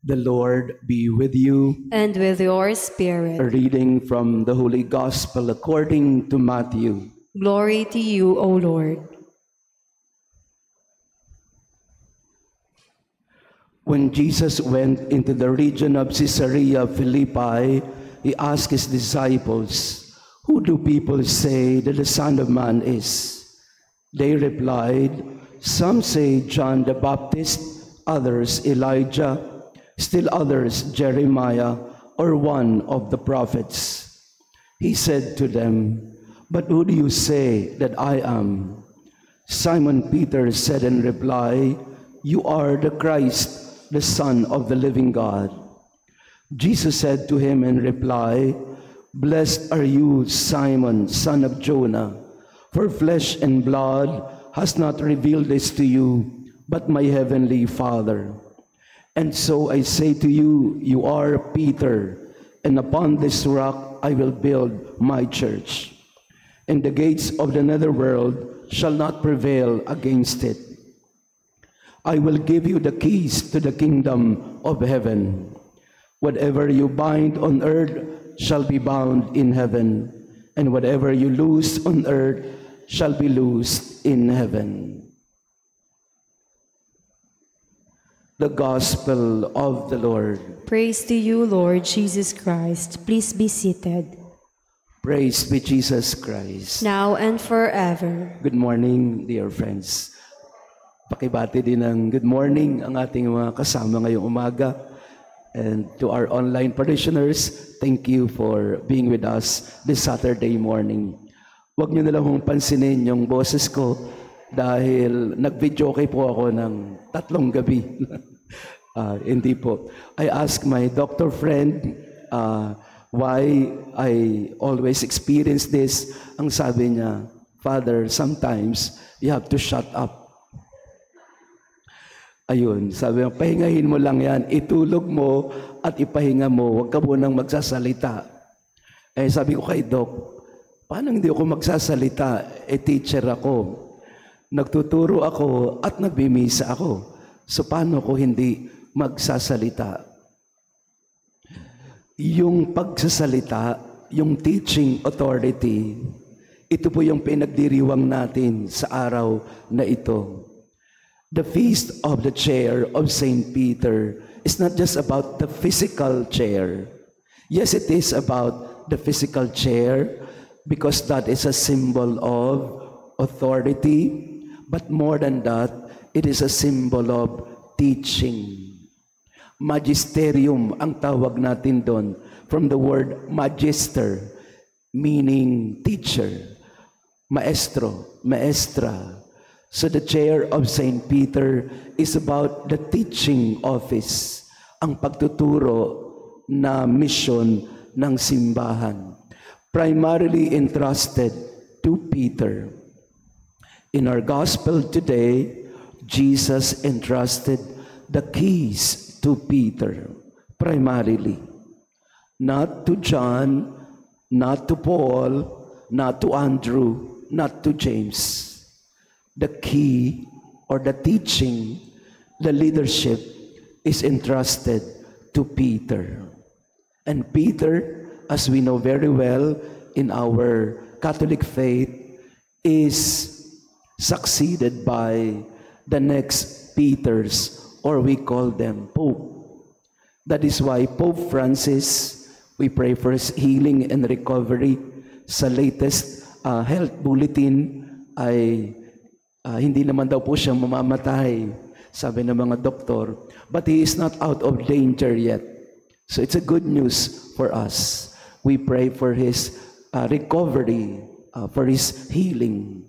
The Lord be with you. And with your spirit. A reading from the Holy Gospel according to Matthew. Glory to you, O Lord. When Jesus went into the region of Caesarea Philippi, he asked his disciples, "Who do people say that the Son of Man is?" They replied, "Some say John the Baptist, others Elijah, still others Jeremiah, or one of the prophets." He said to them, "But who do you say that I am?" Simon Peter said in reply, "You are the Christ, the Son of the living God." Jesus said to him in reply, "Blessed are you, Simon, son of Jonah, for flesh and blood has not revealed this to you, but my heavenly Father. And so I say to you, you are Peter, and upon this rock I will build my church, and the gates of the netherworld shall not prevail against it. I will give you the keys to the kingdom of heaven. Whatever you bind on earth shall be bound in heaven, and whatever you loose on earth shall be loosed in heaven." The Gospel of the Lord. Praise to you, Lord Jesus Christ. Please be seated. Praise be Jesus Christ. Now and forever. Good morning, dear friends. Pakibati din ng good morning ang ating mga kasama ngayong umaga. And to our online parishioners, thank you for being with us this Saturday morning. Huwag niyo na lang pansinin yung boses ko dahil nag-video okay po ako ng 3 gabi. Hindi po. I asked my doctor friend why I always experience this. Ang sabi niya, "Father, sometimes you have to shut up." Ayun, sabi niya, pahingahin mo lang yan, itulog mo at ipahinga mo, huwag ka munang magsasalita. Sabi ko kay Doc, paano hindi ako magsasalita? Teacher ako. Nagtuturo ako at nagbimisa ako. So paano ko hindi magsasalita? Yung pagsasalita, yung teaching authority, ito po yung pinagdiriwang natin sa araw na ito. The feast of the chair of St. Peter is not just about the physical chair. Yes, it is about the physical chair because that is a symbol of authority. But more than that, it is a symbol of teaching. Magisterium ang tawag natin doon, from the word magister, meaning teacher, maestro, maestra. So the chair of St. Peter is about the teaching office, ang pagtuturo na mission ng simbahan, primarily entrusted to Peter. In our gospel today, Jesus entrusted the keys to Peter, primarily. Not to John, not to Paul, not to Andrew, not to James. The key or the teaching, the leadership is entrusted to Peter. And Peter, as we know very well in our Catholic faith, is succeeded by the next Peters, or we call them Pope. That is why Pope Francis, we pray for his healing and recovery. Sa latest health bulletin ay hindi naman daw po siya mamamatay, sabi ng mga doktor. But he is not out of danger yet. So it's a good news for us. We pray for his recovery, for his healing.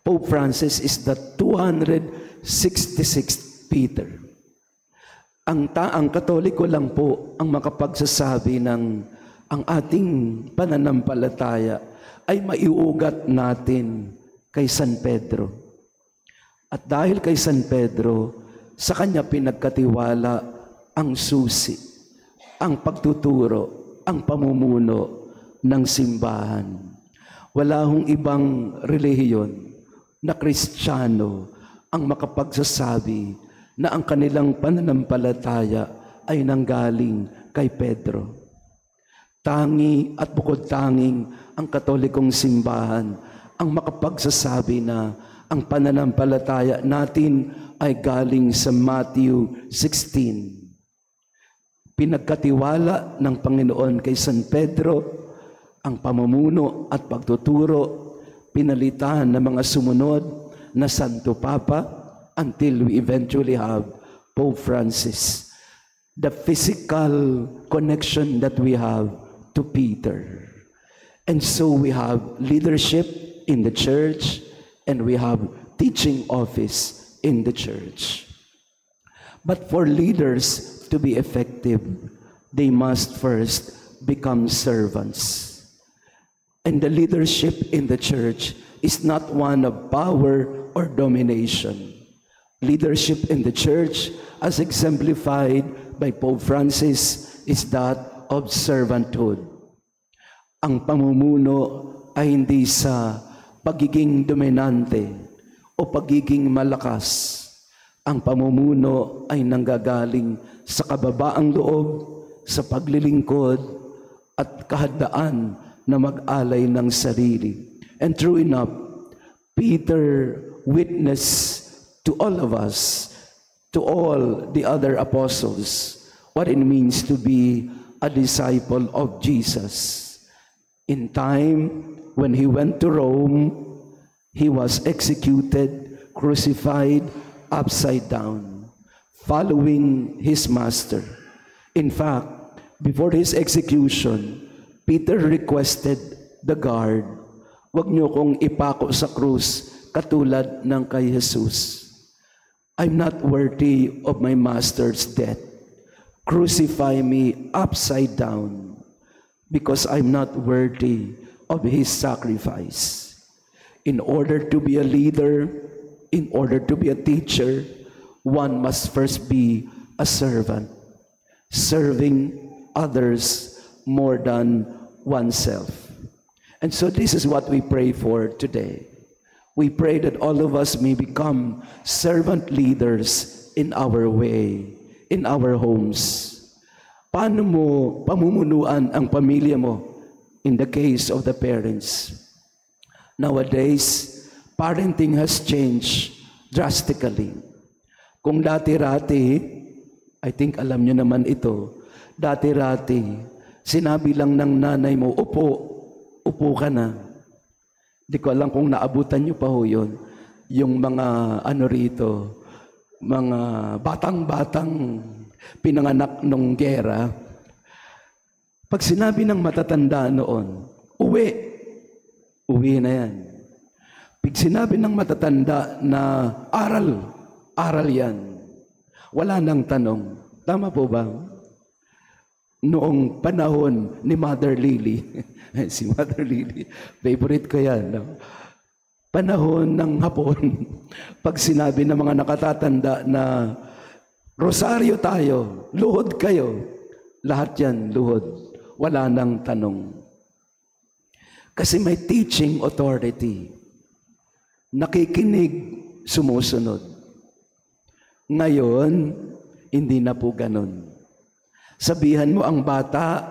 Pope Francis is the 266th Peter. Ang Katoliko lang po ang makapagsasabi ng ang ating pananampalataya ay maiugat natin kay San Pedro. At dahil kay San Pedro, sa kanya pinagkatiwala ang susi, ang pagtuturo, ang pamumuno ng simbahan. Wala hong ibang relihiyon na Kristiyano ang makapagsasabi na ang kanilang pananampalataya ay nanggaling kay Pedro. Tangi at bukod tanging ang Katolikong simbahan ang makapagsasabi na ang pananampalataya natin ay galing sa Matthew 16. Pinagkatiwala ng Panginoon kay San Pedro ang pamumuno at pagtuturo, pinalitan ng mga sumunod na Santo Papa until we eventually have Pope Francis. The physical connection that we have to Peter. And so we have leadership in the church and we have teaching office in the church. But for leaders to be effective, they must first become servants. And the leadership in the church is not one of power or domination. Leadership in the church, as exemplified by Pope Francis, is that of servanthood. Ang pamumuno ay hindi sa pagiging dominante o pagiging malakas. Ang pamumuno ay nanggagaling sa kababaang loob, sa paglilingkod at kahandaan na mag-alay ng sarili. And true enough, Peter witnessed to all of us, to all the other apostles, what it means to be a disciple of Jesus. In time when he went to Rome, he was executed, crucified, upside down, following his master. In fact, before his execution, Peter requested the guard, "Wag niyo kong ipako sa krus katulad ng kay Jesus. I'm not worthy of my master's death. Crucify me upside down because I'm not worthy of his sacrifice." In order to be a leader, in order to be a teacher, one must first be a servant, serving others more than oneself. And so this is what we pray for today. We pray that all of us may become servant leaders in our way, in our homes. Paano mo pamumunuan ang pamilya mo in the case of the parents? Nowadays, parenting has changed drastically. Kung dati-rati, I think alam nyo naman ito, dati-rati, sinabi lang ng nanay mo, upo ka na. Di ko alam kung naabutan nyo pa ho yun. Yung mga mga batang-batang pinanganak nung gera. Pag sinabi ng matatanda noon, uwi na yan. Pag sinabi ng matatanda na aral yan. Wala nang tanong. Tama po ba? Noong panahon ni Mother Lily, si Mother Lily, favorite ko yan. No? Panahon ng hapon, pag sinabi ng mga nakatatanda na rosaryo tayo, luhod kayo, lahat yan luhod. Wala nang tanong. Kasi may teaching authority. Nakikinig, sumusunod. Ngayon, hindi na po ganun. Sabihan mo ang bata,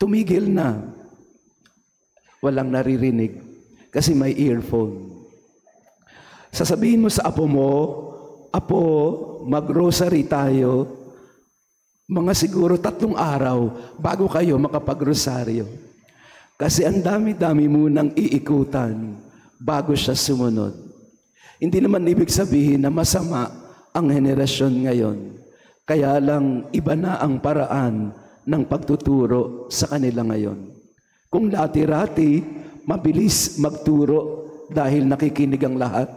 tumigil na. Walang naririnig kasi may earphone. Sasabihin mo sa apo mo, "Apo, mag-rosary tayo." Mga siguro 3 araw bago kayo makapag-rosaryo. Kasi ang dami-dami munang iikutan bago siya sumunod. Hindi naman ibig sabihin na masama ang henerasyon ngayon. Kaya lang iba na ang paraan ng pagtuturo sa kanila ngayon. Kung dati-rati, mabilis magturo dahil nakikinig ang lahat.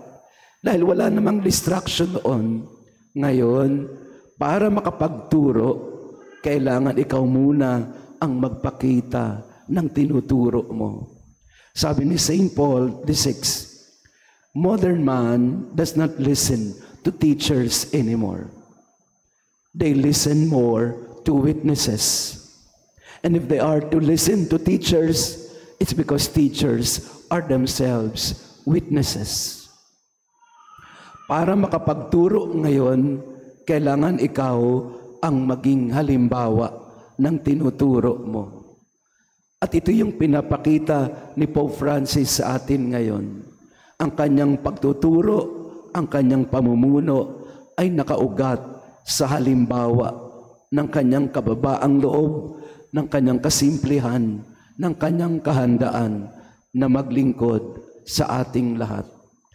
Dahil wala namang distraction noon. Ngayon, para makapagturo, kailangan ikaw muna ang magpakita ng tinuturo mo. Sabi ni St. Paul VI, modern man does not listen to teachers anymore. They listen more to witnesses. And if they are to listen to teachers, it's because teachers are themselves witnesses. Para makapagturo ngayon, kailangan ikaw ang maging halimbawa ng tinuturo mo. At ito yung pinapakita ni Pope Francis sa atin ngayon. Ang kanyang pagtuturo, ang kanyang pamumuno ay nakaugat sa halimbawa ng kanyang kababaang loob, ng kanyang kasimplihan, ng kanyang kahandaan na maglingkod sa ating lahat.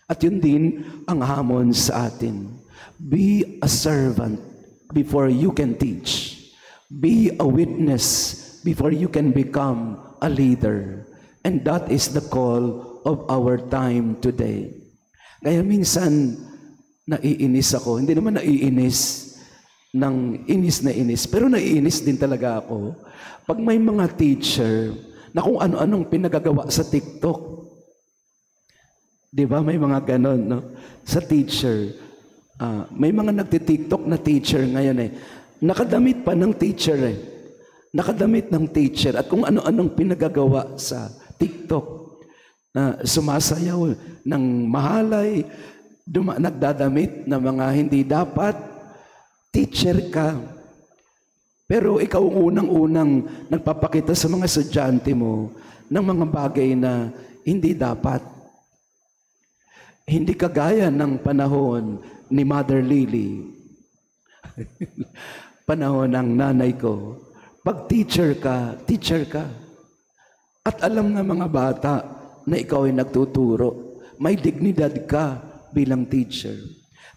At yun din ang hamon sa atin. Be a servant before you can teach. Be a witness before you can become a leader. And that is the call of our time today. Kaya minsan, naiinis ako. Hindi naman naiinis ng inis na inis. Pero naiinis din talaga ako pag may mga teacher na kung ano-anong pinagagawa sa TikTok. Di ba? May mga ganon, no? Sa teacher. May mga nagti-TikTok na teacher ngayon eh. Nakadamit pa ng teacher eh. Nakadamit ng teacher at kung ano-anong pinagagawa sa TikTok na sumasayaw ng mahalay, nagdadamit na mga hindi dapat, teacher ka. Pero ikaw unang-unang nagpapakita sa mga estudyante mo ng mga bagay na hindi dapat. Hindi kagaya ng panahon ni Mother Lily. Panahon ng nanay ko. Pag teacher ka, teacher ka. At alam ng mga bata na ikaw ay nagtuturo. May dignidad ka bilang teacher.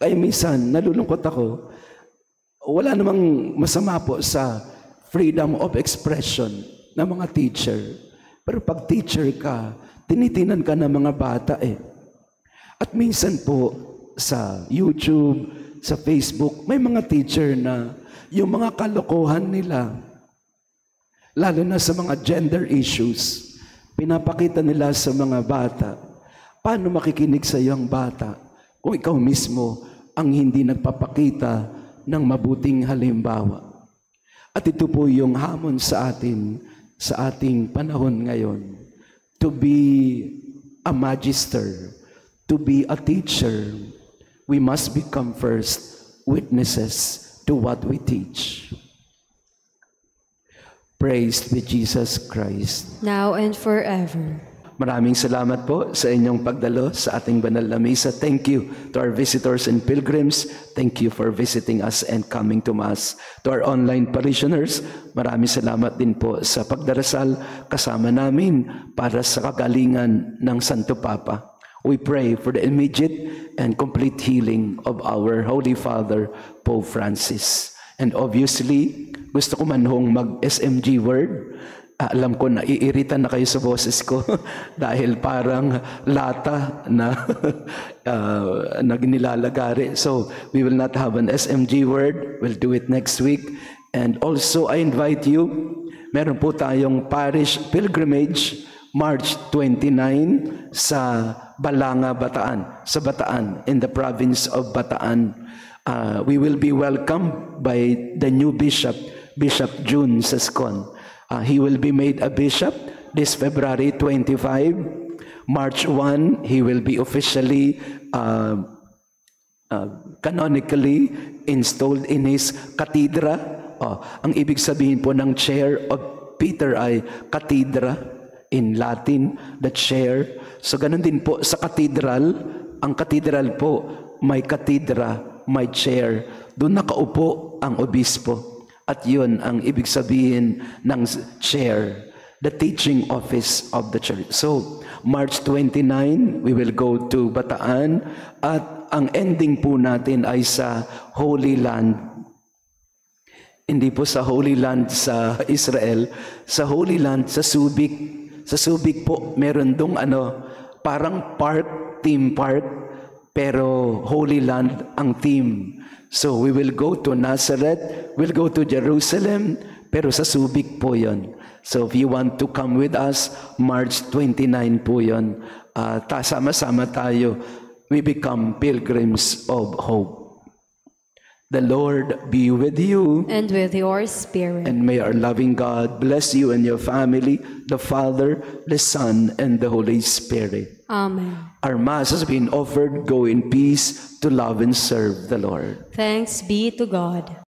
Kaya minsan, nalulungkot ako, wala namang masama po sa freedom of expression ng mga teacher. Pero pag teacher ka, tinitinan ka ng mga bata eh. At minsan po, sa YouTube, sa Facebook, may mga teacher na yung mga kalokohan nila, lalo na sa mga gender issues, pinapakita nila sa mga bata. Paano makikinig sa iyo ang bata kung ikaw mismo ang hindi nagpapakita ng mabuting halimbawa? At ito po yung hamon sa atin, sa ating panahon ngayon. To be a magister, to be a teacher, we must become first witnesses to what we teach. Praise be Jesus Christ. Now and forever. Maraming salamat po sa inyong pagdalo sa ating banal na misa. Thank you to our visitors and pilgrims. Thank you for visiting us and coming to Mass. To our online parishioners, maraming salamat din po sa pagdarasal kasama namin para sa kagalingan ng Santo Papa. We pray for the immediate and complete healing of our Holy Father, Pope Francis. And obviously, gusto ko man hong mag-SMG word. Alam ko na iirita na kayo sa boses ko dahil parang lata na nilalagari. So, we will not have an SMG word. We'll do it next week. And also, I invite you, meron po tayong parish pilgrimage March 29 sa Balanga, Bataan. Sa Bataan, in the province of Bataan. We will be welcomed by the new bishop, Bishop June Sascon. He will be made a bishop this February 25. March 1, he will be officially, canonically installed in his cathedra. Ang ibig sabihin po ng chair of Peter ay cathedra in Latin, the chair. So ganun din po sa cathedral. Ang cathedral po may cathedra, may chair. Doon nakaupo ang obispo. At yun ang ibig sabihin ng chair, the teaching office of the church. So, March 29, we will go to Bataan. At ang ending po natin ay sa Holy Land. Hindi po sa Holy Land sa Israel, sa Holy Land sa Subic. Sa Subic po, meron dong parang park, theme park, pero Holy Land ang theme. So we will go to Nazareth, we'll go to Jerusalem, pero sa Subic po yun. So if you want to come with us, March 29 po yun. Sama-sama tayo, we become pilgrims of hope. The Lord be with you. And with your spirit. And may our loving God bless you and your family, the Father, the Son, and the Holy Spirit. Amen. Our Mass has been offered. Go in peace to love and serve the Lord. Thanks be to God.